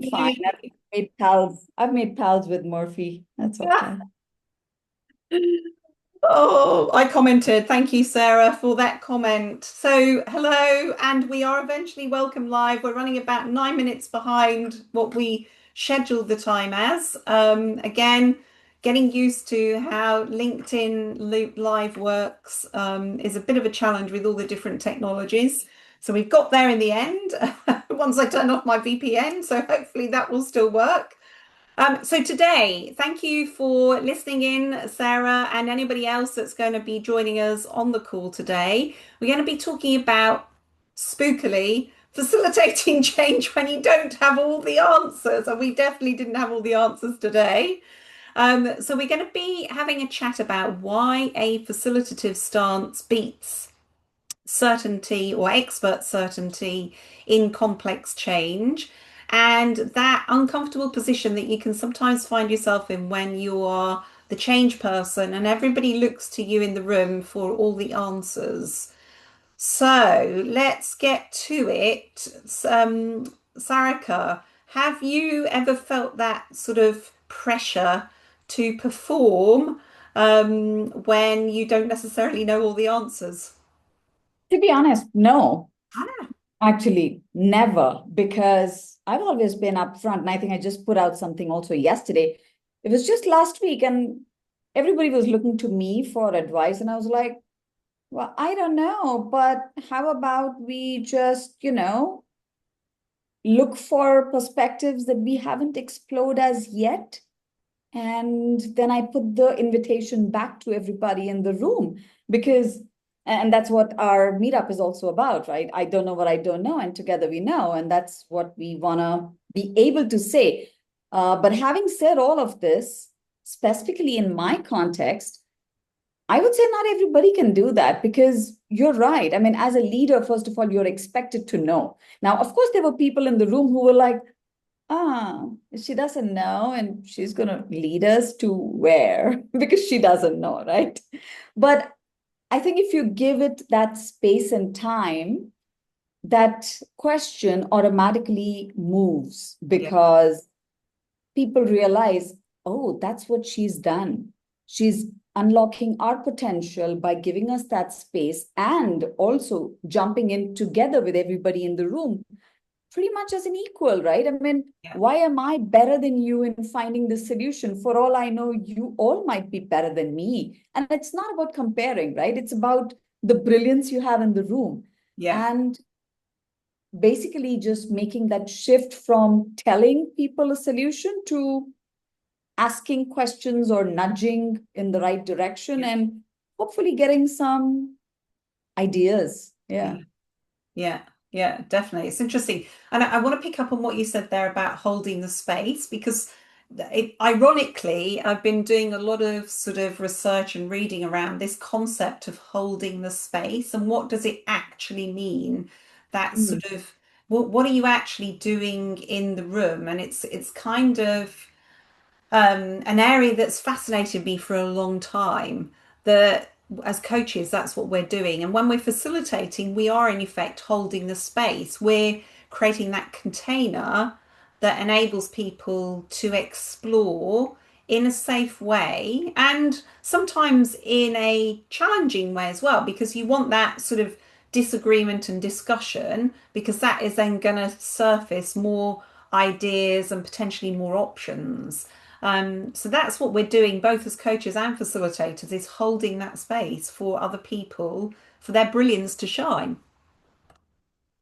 Fine. I've made pals with Murphy. That's okay. Oh, I commented. Thank you, Sarah, for that comment. So, hello, and we are eventually welcome live. We're running about 9 minutes behind what we scheduled the time as. Again, getting used to how LinkedIn Loop Live works is a bit of a challenge with all the different technologies. So we've got there in the end once I turn off my VPN. So hopefully that will still work. So today, thank you for listening in, Sarah, and anybody else that's going to be joining us on the call today. We're going to be talking about spookily facilitating change when you don't have all the answers, and we definitely didn't have all the answers today. So we're going to be having a chat about why a facilitative stance beats certainty or expert certainty in complex change, and that uncomfortable position that you can sometimes find yourself in when you are the change person and everybody looks to you in the room for all the answers. So let's get to it. Sarika, have you ever felt that sort of pressure to perform when you don't necessarily know all the answers? To be honest, no, actually, never, because I've always been upfront. And I think I just put out something also yesterday. It was just last week, and everybody was looking to me for advice. And I was like, well, I don't know, but how about we just, look for perspectives that we haven't explored as yet? And then I put the invitation back to everybody in the room because, and that's what our meetup is also about, right? I don't know what I don't know, and together we know. And that's what we want to be able to say. But having said all of this, specifically in my context, I would say not everybody can do that because you're right. I mean, as a leader, first of all, you're expected to know. Now, of course, there were people in the room who were like, ah, she doesn't know, and she's going to lead us to where? Because she doesn't know, right? But I think if you give it that space and time, that question automatically moves Yeah. because people realize, oh, that's what she's done. She's unlocking our potential by giving us that space and also jumping in together with everybody in the room pretty much as an equal, right? I mean, Yeah. why am I better than you in finding the solution? For all I know, you all might be better than me. And it's not about comparing, right? It's about the brilliance you have in the room. Yeah. And basically just making that shift from telling people a solution to asking questions or nudging in the right direction Yeah. and hopefully getting some ideas. Yeah. Yeah. Yeah. Yeah, definitely. It's interesting. And I want to pick up on what you said there about holding the space because ironically, I've been doing a lot of sort of research and reading around this concept of holding the space and what does it actually mean? That Mm. sort of what are you actually doing in the room? And it's kind of an area that's fascinated me for a long time. That as coaches, that's what we're doing. And when we're facilitating, we are in effect holding the space. We're creating that container that enables people to explore in a safe way and sometimes in a challenging way as well, because you want that sort of disagreement and discussion, because that is then going to surface more ideas and potentially more options. So that's what we're doing, both as coaches and facilitators, is holding that space for other people for their brilliance to shine.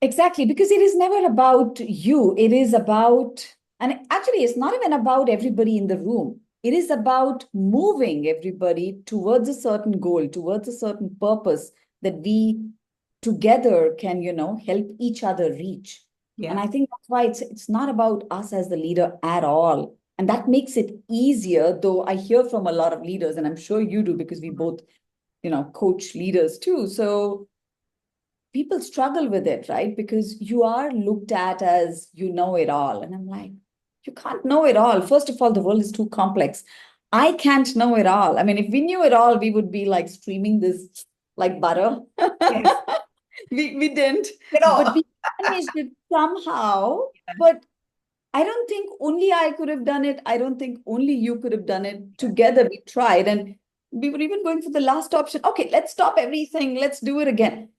Exactly, because it is never about you. It is about, and actually, it's not even about everybody in the room. It is about moving everybody towards a certain goal, towards a certain purpose that we together can, help each other reach. And Yeah, I think that's why it's not about us as the leader at all. And that makes it easier, though I hear from a lot of leaders, and I'm sure you do because we both, coach leaders too. So people struggle with it, right? Because you are looked at as you know it all. And I'm like, you can't know it all. First of all, the world is too complex. I can't know it all. I mean, if we knew it all, we would be like streaming this like butter. yes, We didn't, you but know, we managed it somehow. But I don't think only I could have done it. I don't think only you could have done it. Together we tried, and we were even going for the last option. Okay, let's stop everything. Let's do it again.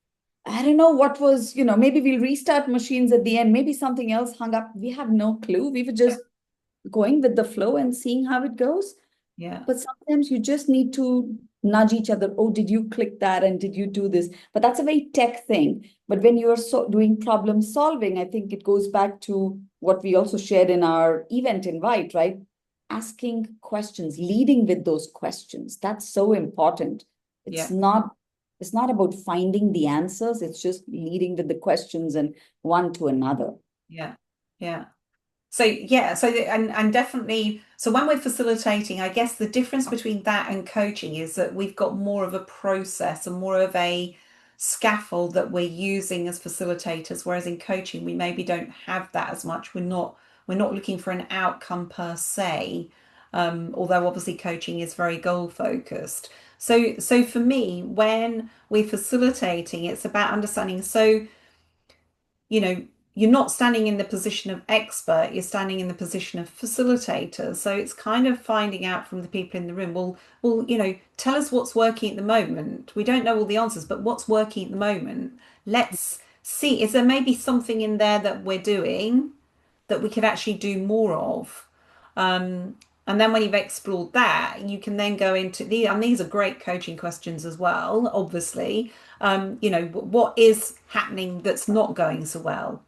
I don't know what was, maybe we'll restart machines at the end. Maybe something else hung up. We have no clue. We were just going with the flow and seeing how it goes. Yeah. But sometimes you just need to nudge each other. Oh, did you click that? And did you do this? But that's a very tech thing. But when you're doing problem solving, I think it goes back to what we also shared in our event invite, right? Asking questions, leading with those questions. That's so important. It's Yeah. not it's not about finding the answers. It's just leading with the questions and one to another. Yeah. Yeah. So yeah, and definitely, so when we're facilitating, I guess the difference between that and coaching is that we've got more of a process and more of a scaffold that we're using as facilitators, whereas in coaching we maybe don't have that as much. We're not looking for an outcome per se, although obviously coaching is very goal focused. So for me, when we're facilitating, it's about understanding. So you know, you're not standing in the position of expert, you're standing in the position of facilitator. So it's kind of finding out from the people in the room, well, tell us what's working at the moment. We don't know all the answers, but what's working at the moment? Let's see, is there maybe something in there that we're doing that we could actually do more of? Um, and then when you've explored that, you can then go into and these are great coaching questions as well, obviously. What is happening that's not going so well?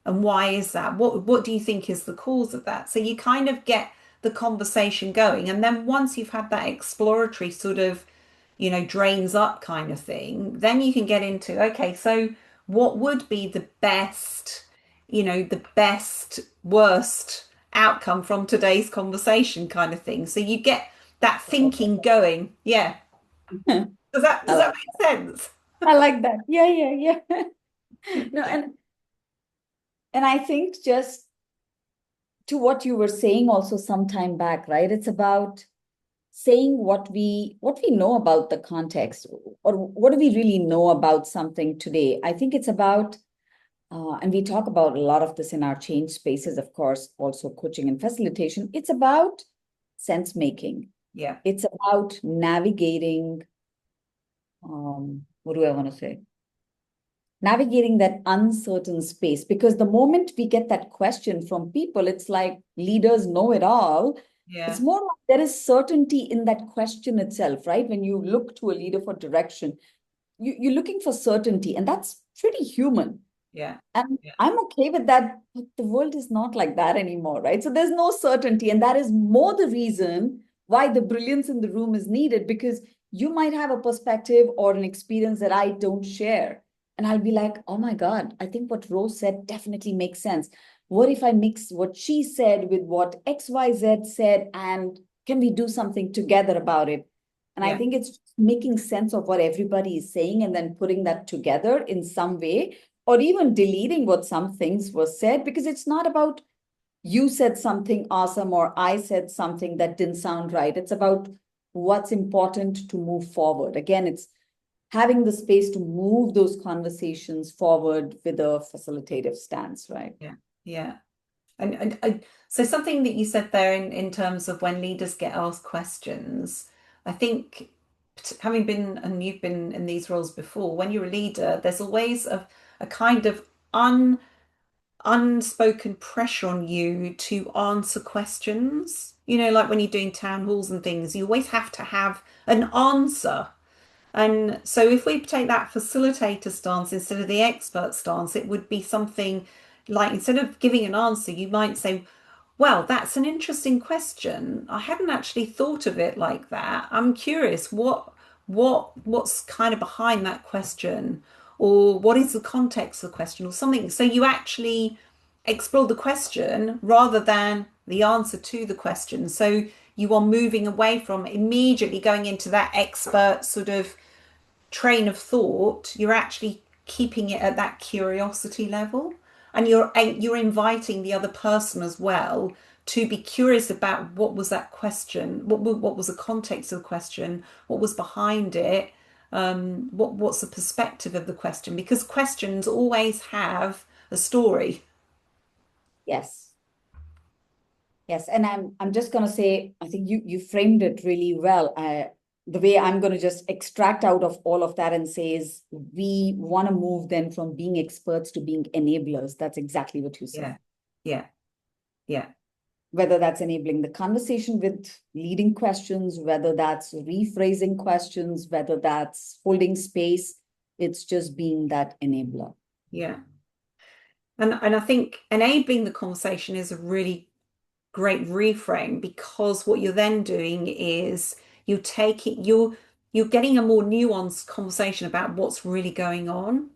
And why is that? What do you think is the cause of that? So you kind of get the conversation going. And then once you've had that exploratory sort of, drains up kind of thing, then you can get into, okay, so what would be the best, worst outcome from today's conversation kind of thing. So you get that thinking going. Yeah. Does that I does like, that make sense? I like that. Yeah, yeah, yeah. No, and I think just to what you were saying also some time back, right? It's about saying what we know about the context, or what do we really know about something today. I think it's about and we talk about a lot of this in our change spaces, of course, also coaching and facilitation. It's about sense making. Yeah. It's about navigating, what do I want to say? Navigating that uncertain space. Because the moment we get that question from people, it's like leaders know it all. It's Yeah. more like there is certainty in that question itself, right? When you look to a leader for direction, you're looking for certainty, and that's pretty human. Yeah. And Yeah. I'm okay with that, but the world is not like that anymore, right? So there's no certainty. And that is more the reason why the brilliance in the room is needed, because you might have a perspective or an experience that I don't share. And I'll be like, oh my God, I think what Rose said definitely makes sense. What if I mix what she said with what XYZ said? And can we do something together about it? And I Yeah. think it's just making sense of what everybody is saying and then putting that together in some way, or even deleting what some things were said, because it's not about you said something awesome or I said something that didn't sound right. It's about what's important to move forward. Again, it's having the space to move those conversations forward with a facilitative stance, right? Yeah. Yeah. And so something that you said there in terms of when leaders get asked questions, I think having been, and you've been in these roles before, when you're a leader, there's always a kind of unspoken pressure on you to answer questions. Like when you're doing town halls and things, you always have to have an answer. And so if we take that facilitator stance instead of the expert stance, it would be something like, instead of giving an answer, you might say, well, that's an interesting question. I hadn't actually thought of it like that. I'm curious, what's kind of behind that question, or what is the context of the question, or something. So you actually explore the question rather than the answer to the question. So you are moving away from immediately going into that expert sort of train of thought. You're actually keeping it at that curiosity level, and you're inviting the other person as well to be curious about what was that question, what was the context of the question, what was behind it, what's the perspective of the question, because questions always have a story. Yes. Yes, and I'm just gonna say, I think you framed it really well. The way I'm gonna just extract out of all of that and say is we want to move then from being experts to being enablers. That's exactly what you said. Yeah, yeah, yeah, Whether that's enabling the conversation with leading questions, whether that's rephrasing questions, whether that's holding space, it's just being that enabler. yeah. And I think enabling the conversation is a really great reframe, because what you're then doing is you take it, you're getting a more nuanced conversation about what's really going on,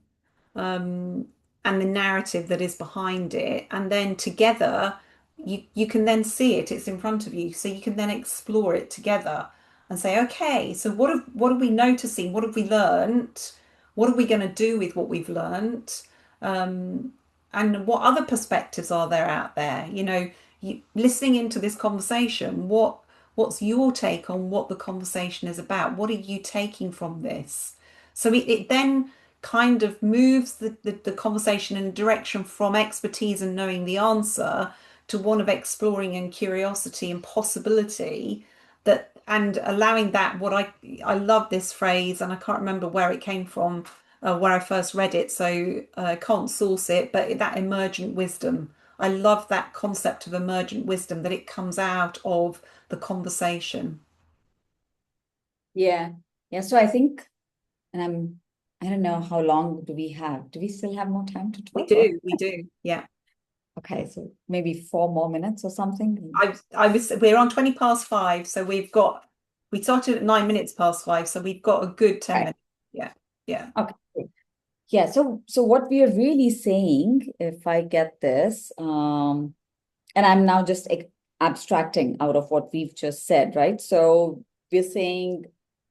um, and the narrative that is behind it. And then together, you can then see it, it's in front of you. So you can then explore it together and say, okay, so what are we noticing? What have we learned? What are we going to do with what we've learned? Um, and what other perspectives are there out there? Listening into this conversation, what's your take on what the conversation is about? What are you taking from this? So it then kind of moves the conversation in a direction from expertise and knowing the answer to one of exploring and curiosity and possibility, that and allowing that I love this phrase, and I can't remember where it came from, where I first read it, so I can't source it, but that emergent wisdom. I love that concept of emergent wisdom, that it comes out of the conversation. Yeah. Yeah. So I think, and I don't know how long do we have? Do we still have more time to We talk? Or do, we do. Yeah. okay, so maybe 4 more minutes or something. We're on 20 past five, so we started at 9 minutes past five, so we've got a good 10 Right. minutes. Yeah, yeah, Okay. Yeah. So what we are really saying, if I get this, and I'm now just abstracting out of what we've just said, right? So we're saying,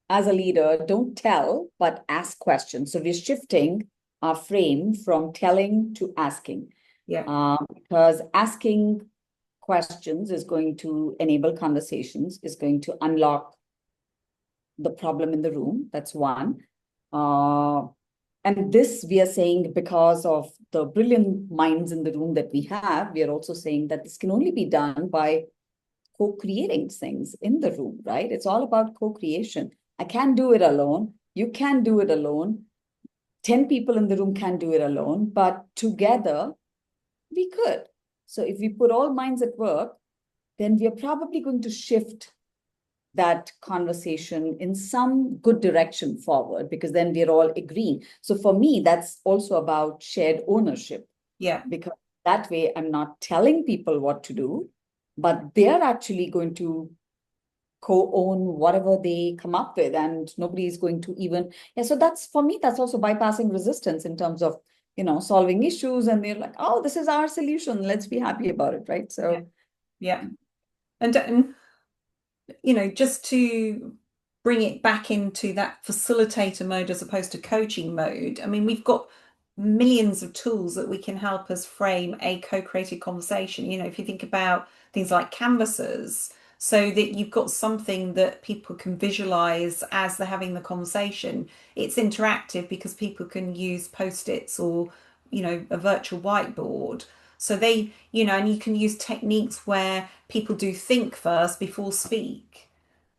as a leader, don't tell, but ask questions. So we're shifting our frame from telling to asking, yeah, because asking questions is going to enable conversations, is going to unlock the problem in the room. That's one. Uh, and this we are saying because of the brilliant minds in the room that we have, we are also saying that this can only be done by co-creating things in the room, right? It's all about co-creation. I can't do it alone. You can't do it alone. 10 people in the room can't do it alone, but together we could. So if we put all minds at work, then we are probably going to shift that conversation in some good direction forward, because then we're all agreeing. So for me, that's also about shared ownership, yeah, because that way I'm not telling people what to do, but they're actually going to co-own whatever they come up with, and nobody is going to even, yeah. So that's, for me, that's also bypassing resistance in terms of, solving issues, and they're like, oh, this is our solution, let's be happy about it, right? yeah, So yeah. And just to bring it back into that facilitator mode as opposed to coaching mode, I mean, we've got millions of tools that we can help us frame a co-created conversation. If you think about things like canvases, so that you've got something that people can visualize as they're having the conversation. It's interactive because people can use post-its or, a virtual whiteboard. So and you can use techniques where people do think first before speak.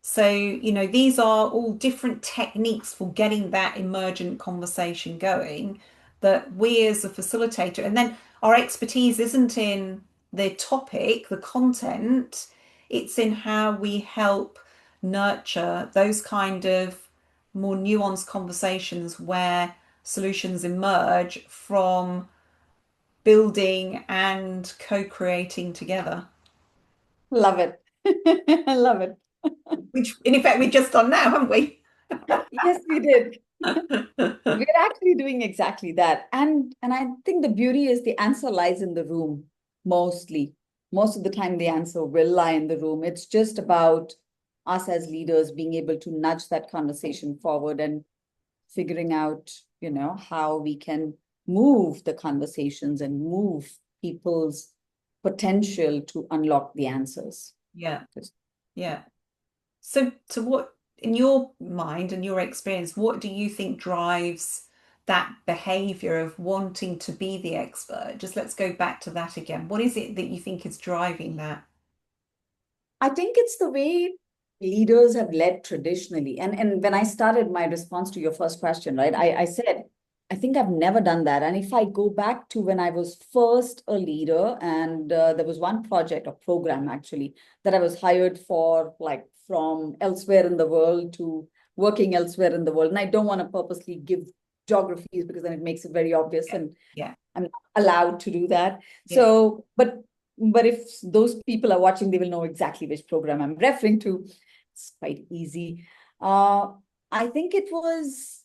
So, these are all different techniques for getting that emergent conversation going, that we as a facilitator, and then our expertise isn't in the topic, the content, it's in how we help nurture those kind of more nuanced conversations where solutions emerge from building and co-creating together, love it. I love it. which in effect we've just done now, haven't we? Yes, we did. We're actually doing exactly that. And I think the beauty is the answer lies in the room mostly. Most of the time, the answer will lie in the room. It's just about us as leaders being able to nudge that conversation forward and figuring out, how we can move the conversations and move people's potential to unlock the answers. Yeah, yeah. So what, in your mind and your experience, what do you think drives that behavior of wanting to be the expert? Just let's go back to that again. What is it that you think is driving that? I think it's the way leaders have led traditionally. And when I started my response to your first question, right, I said, I think I've never done that. And if I go back to when I was first a leader, and there was one project or program actually that I was hired for, like from elsewhere in the world to working elsewhere in the world. And I don't want to purposely give geographies because then it makes it very obvious. Yeah. And Yeah. I'm not allowed to do that. Yeah. So, but if those people are watching, they will know exactly which program I'm referring to. It's quite easy. I think it was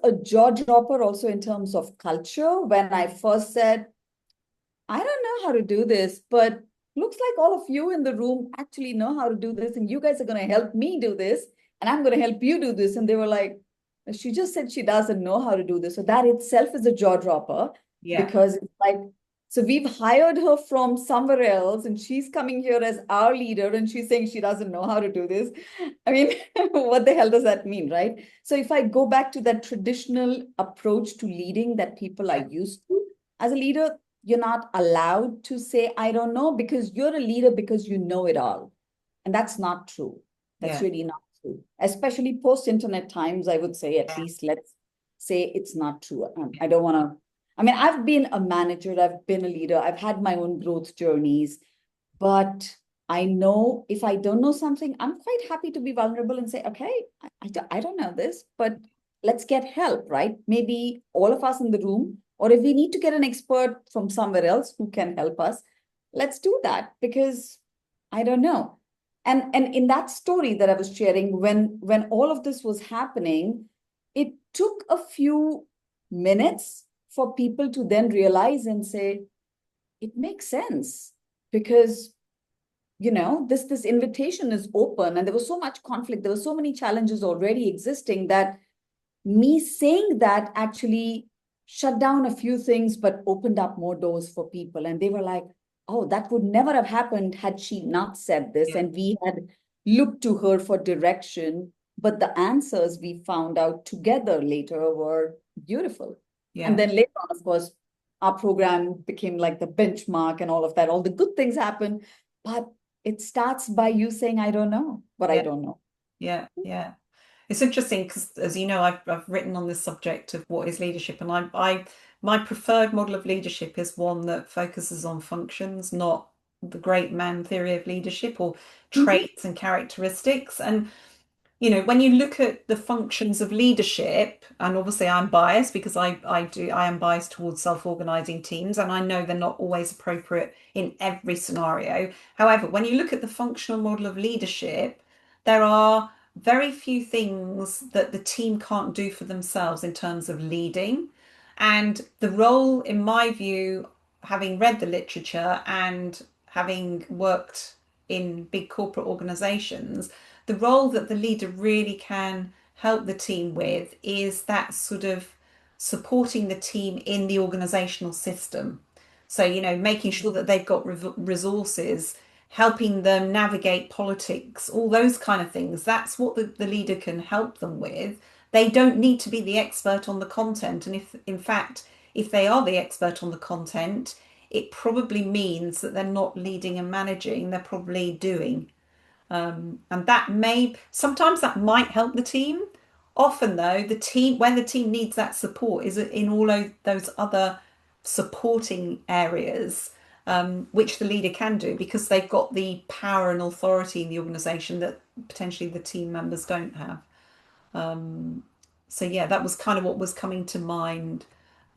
a jaw dropper also in terms of culture when I first said, I don't know how to do this, but looks like all of you in the room actually know how to do this, and you guys are going to help me do this, and I'm going to help you do this. And they were like, she just said she doesn't know how to do this. So that itself is a jaw dropper Yeah. because it's like, so we've hired her from somewhere else, and she's coming here as our leader, and she's saying she doesn't know how to do this. I mean, what the hell does that mean, right? So if I go back to that traditional approach to leading that people are used to, as a leader, you're not allowed to say, I don't know, because you're a leader because you know it all. And that's not true. That's Yeah. really not true. Especially post-internet times, I would say, at least let's say it's not true. I don't want to, I mean, I've been a manager, I've been a leader, I've had my own growth journeys, but I know if I don't know something, I'm quite happy to be vulnerable and say, okay, I don't know this, but let's get help, right? Maybe all of us in the room, or if we need to get an expert from somewhere else who can help us, let's do that because I don't know. And in that story that I was sharing, when all of this was happening, it took a few minutes for people to then realize and say, it makes sense because this invitation is open, and there was so much conflict, there were so many challenges already existing that me saying that actually shut down a few things but opened up more doors for people, and they were like, oh, that would never have happened had she not said this, Yeah. and we had looked to her for direction, but the answers we found out together later were beautiful. And Yeah. then later on, of course, our program became like the benchmark and all of that, all the good things happen, but it starts by you saying, I don't know what I Yeah. don't know. Yeah. Yeah. It's interesting because, as you know, I've written on this subject of what is leadership, and my preferred model of leadership is one that focuses on functions, not the great man theory of leadership or Mhm. traits and characteristics. And when you look at the functions of leadership, and obviously I'm biased because I am biased towards self-organizing teams, and I know they're not always appropriate in every scenario. However, when you look at the functional model of leadership, there are very few things that the team can't do for themselves in terms of leading. And the role, in my view, having read the literature and having worked in big corporate organizations, the role that the leader really can help the team with is that sort of supporting the team in the organizational system. So, making sure that they've got resources, helping them navigate politics, all those kind of things. That's what the leader can help them with. They don't need to be the expert on the content. And if, in fact, if they are the expert on the content, it probably means that they're not leading and managing, they're probably doing. And sometimes that might help the team. Often, though, where the team needs that support is in all of those other supporting areas, which the leader can do because they've got the power and authority in the organization that potentially the team members don't have. So yeah, that was kind of what was coming to mind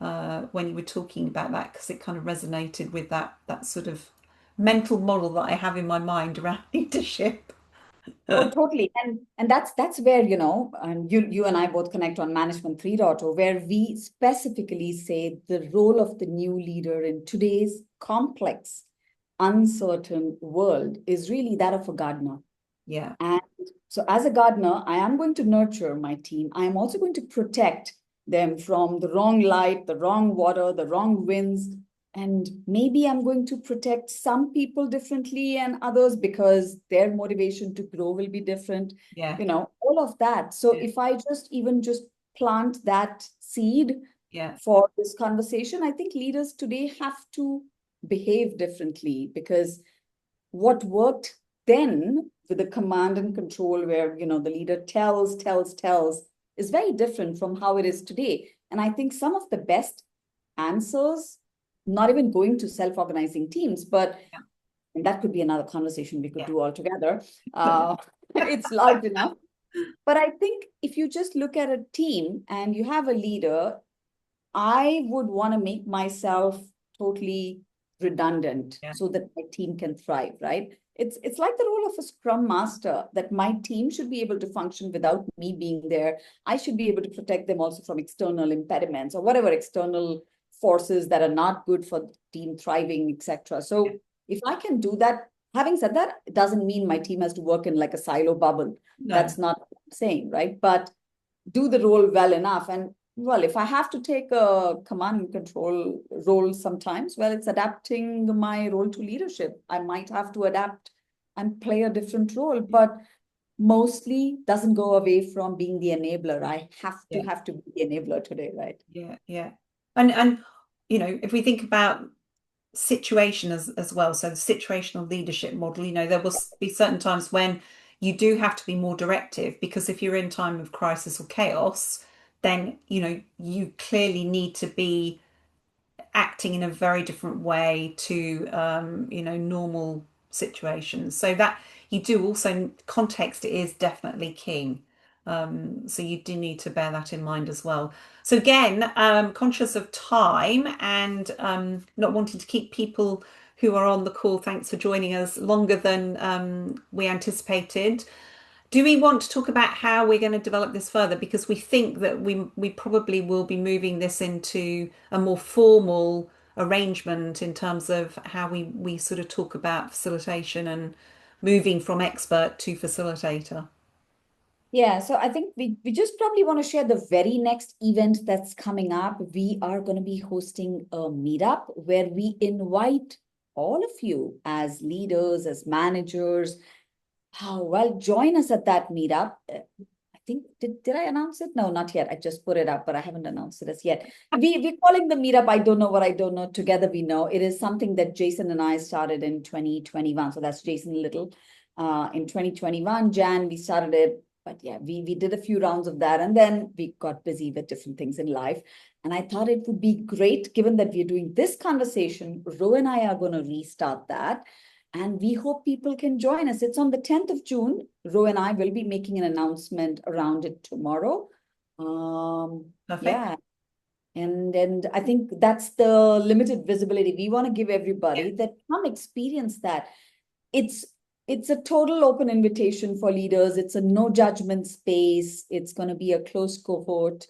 when you were talking about that, because it kind of resonated with that sort of mental model that I have in my mind around leadership. Oh, totally. And that's where, and you and I both connect on Management 3.0, where we specifically say the role of the new leader in today's complex, uncertain world is really that of a gardener. Yeah. And so as a gardener, I am going to nurture my team. I am also going to protect them from the wrong light, the wrong water, the wrong winds. And maybe I'm going to protect some people differently and others because their motivation to grow will be different, Yeah. all of that. So Yeah. if I just plant that seed Yeah. for this conversation, I think leaders today have to behave differently because what worked then with the command and control where, the leader tells is very different from how it is today. And I think some of the best answers, not even going to self-organizing teams, but and that could be another conversation we could do all together. It's large enough. But I think if you just look at a team and you have a leader, I would want to make myself totally redundant so that my team can thrive, right? It's like the role of a scrum master, that my team should be able to function without me being there. I should be able to protect them also from external impediments or whatever external forces that are not good for team thriving, etc. So if I can do that, having said that, it doesn't mean my team has to work in like a silo bubble. No. That's not what I'm saying, right? But do the role well enough. And well, if I have to take a command and control role sometimes, well, it's adapting my role to leadership. I might have to adapt and play a different role, but mostly doesn't go away from being the enabler. I have to be the enabler today, right? Yeah. And if we think about situation as well, so the situational leadership model, there will be certain times when you do have to be more directive, because if you're in time of crisis or chaos, then you clearly need to be acting in a very different way to normal situations. So that you do also, context is definitely king. So you do need to bear that in mind as well. So again, conscious of time and not wanting to keep people who are on the call, thanks for joining us, longer than we anticipated. Do we want to talk about how we're going to develop this further? Because we think that we probably will be moving this into a more formal arrangement in terms of how we sort of talk about facilitation and moving from expert to facilitator. Yeah, so I think we just probably want to share the very next event that's coming up. We are going to be hosting a meetup where we invite all of you as leaders, as managers. Oh, well, join us at that meetup. I think, did I announce it? No, not yet. I just put it up, but I haven't announced it as yet. We're calling the meetup, I don't know what I don't know. Together we know. It is something that Jason and I started in 2021. So that's Jason Little. In 2021, Jan, we started it. But yeah, we did a few rounds of that, and then we got busy with different things in life. And I thought it would be great, given that we're doing this conversation, Ro and I are going to restart that. And we hope people can join us. It's on the 10th of June. Ro and I will be making an announcement around it tomorrow. Perfect. Yeah. And I think that's the limited visibility. We want to give everybody that come experience that. It's a total open invitation for leaders. It's a no judgment space. It's going to be a closed cohort.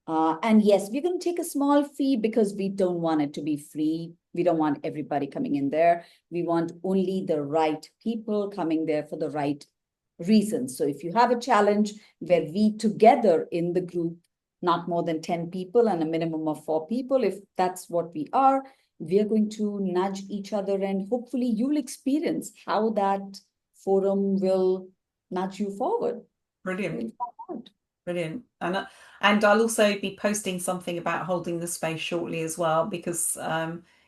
And yes, we're going to take a small fee because we don't want it to be free. We don't want everybody coming in there. We want only the right people coming there for the right reasons. So if you have a challenge where we together in the group, not more than 10 people and a minimum of 4 people, if that's what we are, we are going to nudge each other, and hopefully you'll experience how that forum will nudge you forward. Brilliant. Brilliant. And I'll also be posting something about holding the space shortly as well, because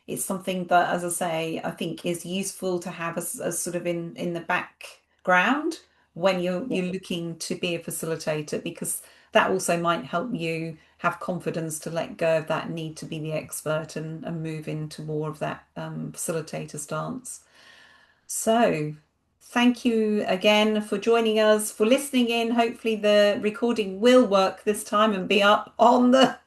it's something that, as I say, I think is useful to have as sort of in the background when you're looking to be a facilitator, because that also might help you have confidence to let go of that need to be the expert and move into more of that facilitator stance. So thank you again for joining us, for listening in. Hopefully the recording will work this time and be up on the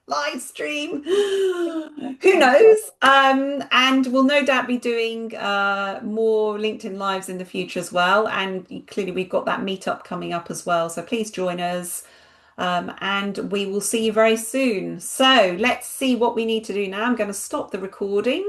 live stream. Who knows? And we'll no doubt be doing more LinkedIn Lives in the future as well. And clearly we've got that meetup coming up as well. So please join us. And we will see you very soon. So let's see what we need to do now. I'm going to stop the recording.